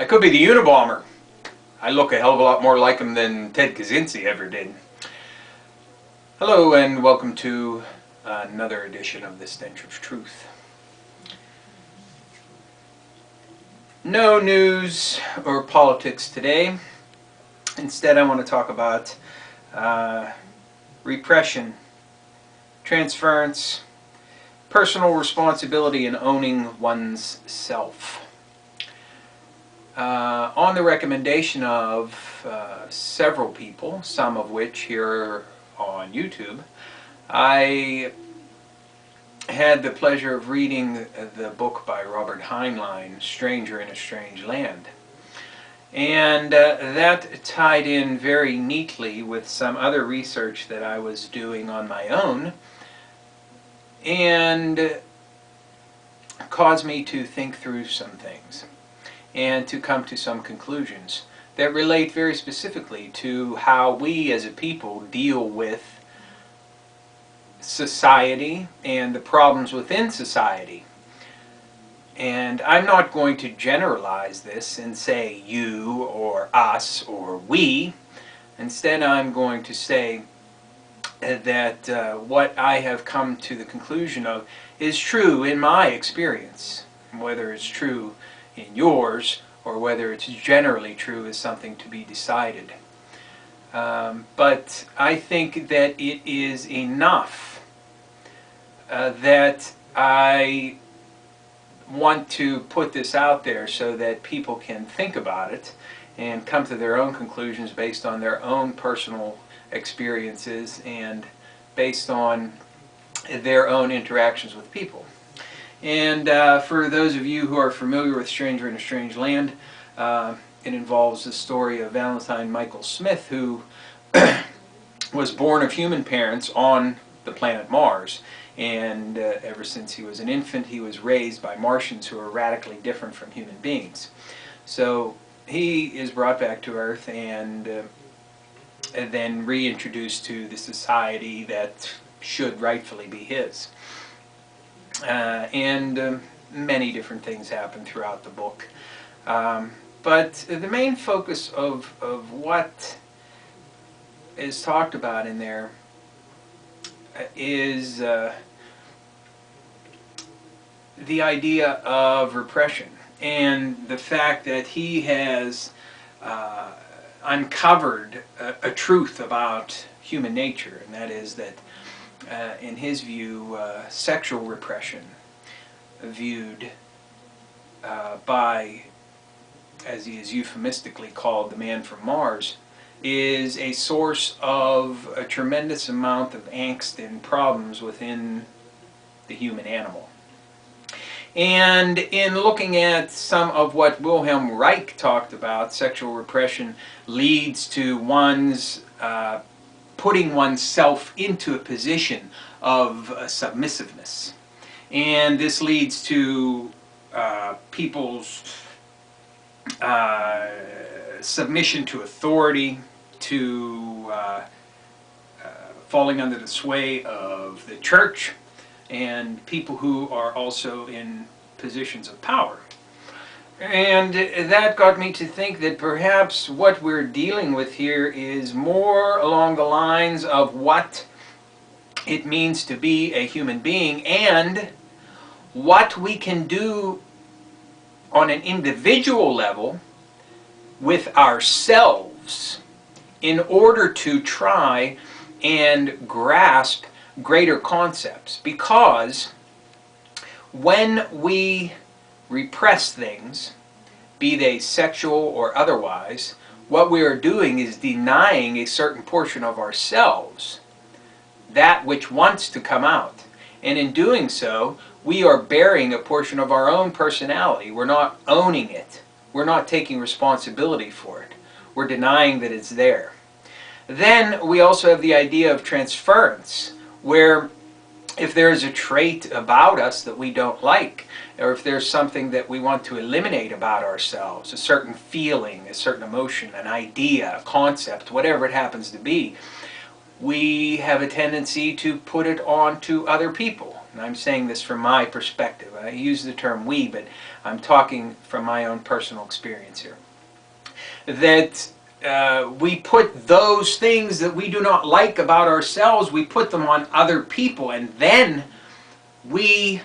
I could be the Unabomber. I look a hell of a lot more like him than Ted Kaczynski ever did. Hello and welcome to another edition of the Stench of Truth. No news or politics today. Instead, I want to talk about repression, transference, personal responsibility, and owning one's self. On the recommendation of several people, some of which here on YouTube, I had the pleasure of reading the book by Robert Heinlein, Stranger in a Strange Land. And that tied in very neatly with some other research that I was doing on my own, and caused me to think through some things and to come to some conclusions that relate very specifically to how we as a people deal with society and the problems within society. And I'm not going to generalize this and say you or us or we. Instead, I'm going to say that what I have come to the conclusion of is true in my experience. Whether it's true in yours or whether it's generally true is something to be decided. But I think that it is enough that I want to put this out there so that people can think about it and come to their own conclusions based on their own personal experiences and based on their own interactions with people. And for those of you who are familiar with Stranger in a Strange Land, it involves the story of Valentine Michael Smith, who was born of human parents on the planet Mars. And ever since he was an infant, he was raised by Martians who are radically different from human beings. So he is brought back to Earth and then reintroduced to the society that should rightfully be his. And many different things happen throughout the book. But the main focus of what is talked about in there is the idea of repression and the fact that he has uncovered a truth about human nature, and that is that in his view, sexual repression, viewed by, as he is euphemistically called, the man from Mars, is a source of a tremendous amount of angst and problems within the human animal. And in looking at some of what Wilhelm Reich talked about, sexual repression leads to one's putting oneself into a position of submissiveness. And this leads to people's submission to authority, to falling under the sway of the church, and people who are also in positions of power. And that got me to think that perhaps what we're dealing with here is more along the lines of what it means to be a human being and what we can do on an individual level with ourselves in order to try and grasp greater concepts. Because when we repress things, be they sexual or otherwise, what we are doing is denying a certain portion of ourselves, that which wants to come out. And in doing so, we are burying a portion of our own personality. We're not owning it. We're not taking responsibility for it. We're denying that it's there. Then we also have the idea of transference, where if there is a trait about us that we don't like, or if there's something that we want to eliminate about ourselves, a certain feeling, a certain emotion, an idea, a concept, whatever it happens to be, we have a tendency to put it on to other people. and I'm saying this from my perspective. I use the term we, but I'm talking from my own personal experience here. That we put those things that we do not like about ourselves, we put them on other people, and then we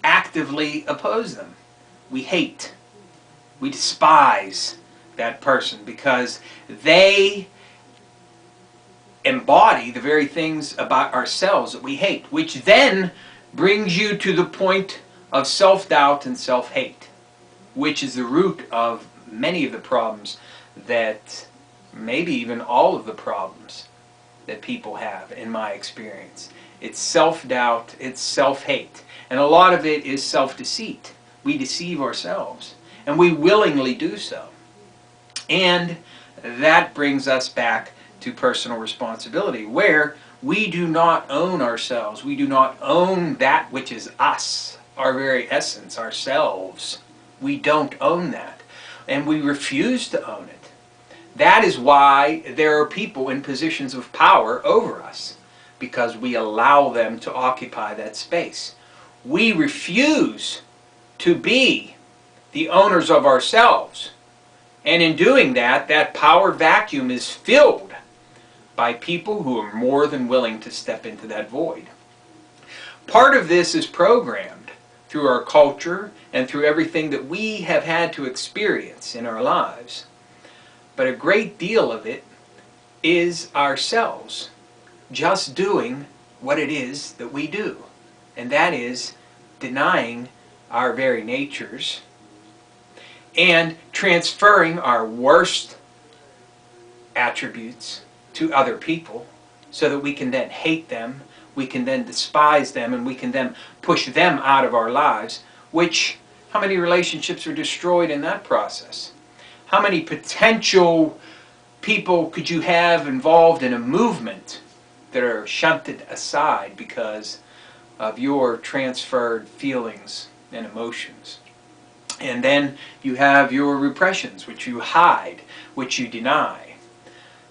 actively oppose them. We hate, we despise that person because they embody the very things about ourselves that we hate, which then brings you to the point of self-doubt and self-hate, which is the root of many of the problems that, maybe even all of the problems that people have, in my experience. It's self-doubt, it's self-hate, and a lot of it is self-deceit. We deceive ourselves, and we willingly do so. And that brings us back to personal responsibility, where we do not own ourselves. We do not own that which is us, our very essence, ourselves. We don't own that, and we refuse to own it. That is why there are people in positions of power over us, because we allow them to occupy that space. We refuse to be the owners of ourselves. And in doing that, that power vacuum is filled by people who are more than willing to step into that void. Part of this is programmed through our culture and through everything that we have had to experience in our lives. But a great deal of it is ourselves just doing what it is that we do. And that is denying our very natures and transferring our worst attributes to other people so that we can then hate them, we can then despise them, and we can then push them out of our lives, which, how many relationships are destroyed in that process? How many potential people could you have involved in a movement that are shunted aside because of your transferred feelings and emotions? And then you have your repressions, which you hide, which you deny.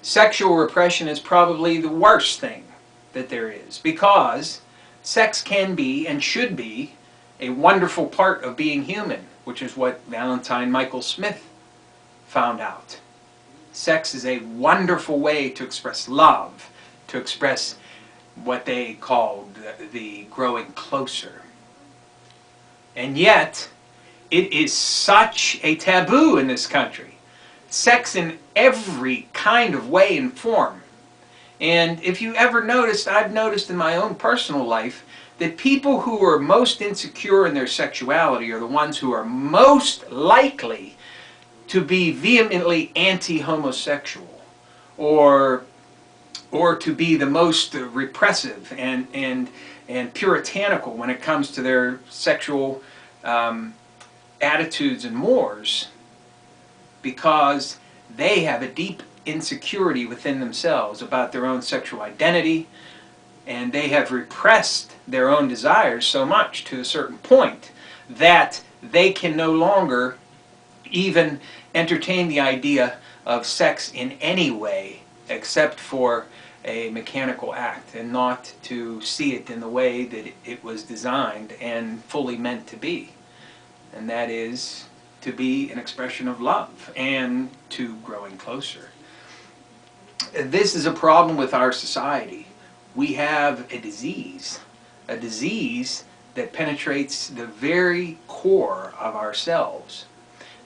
Sexual repression is probably the worst thing that there is, because sex can be and should be a wonderful part of being human, which is what Valentine Michael Smith found out. Sex is a wonderful way to express love, to express what they called the growing closer. And yet, it is such a taboo in this country. Sex in every kind of way and form. And if you ever noticed, I've noticed in my own personal life, that people who are most insecure in their sexuality are the ones who are most likely to be vehemently anti-homosexual, or to be the most repressive and puritanical when it comes to their sexual attitudes and mores, because they have a deep insecurity within themselves about their own sexual identity, and they have repressed their own desires so much to a certain point that they can no longer even entertain the idea of sex in any way except for a mechanical act, and not to see it in the way that it was designed and fully meant to be. And that is to be an expression of love and to growing closer. This is a problem with our society. We have a disease that penetrates the very core of ourselves.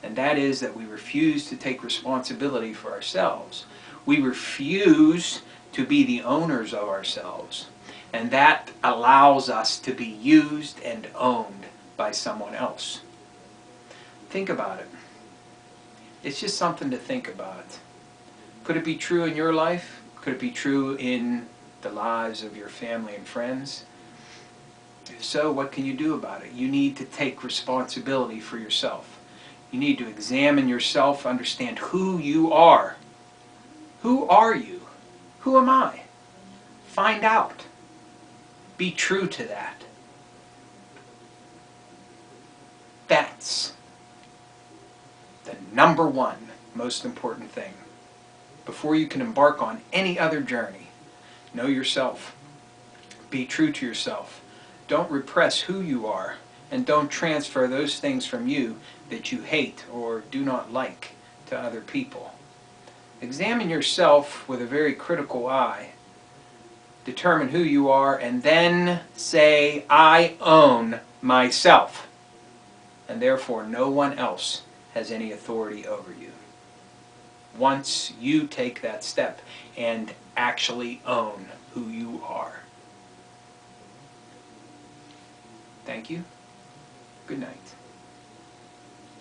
And that is that we refuse to take responsibility for ourselves. We refuse to be the owners of ourselves. And that allows us to be used and owned by someone else. Think about it. It's just something to think about. Could it be true in your life? Could it be true in the lives of your family and friends? If so, what can you do about it? You need to take responsibility for yourself. You need to examine yourself, understand who you are. Who are you? Who am I? Find out. Be true to that. That's the number one most important thing. Before you can embark on any other journey, know yourself. Be true to yourself. Don't repress who you are, and don't transfer those things from you that you hate or do not like to other people. Examine yourself with a very critical eye. Determine who you are, and then say, I own myself, and therefore no one else has any authority over you. Once you take that step and actually own who you are. Thank you. Good night.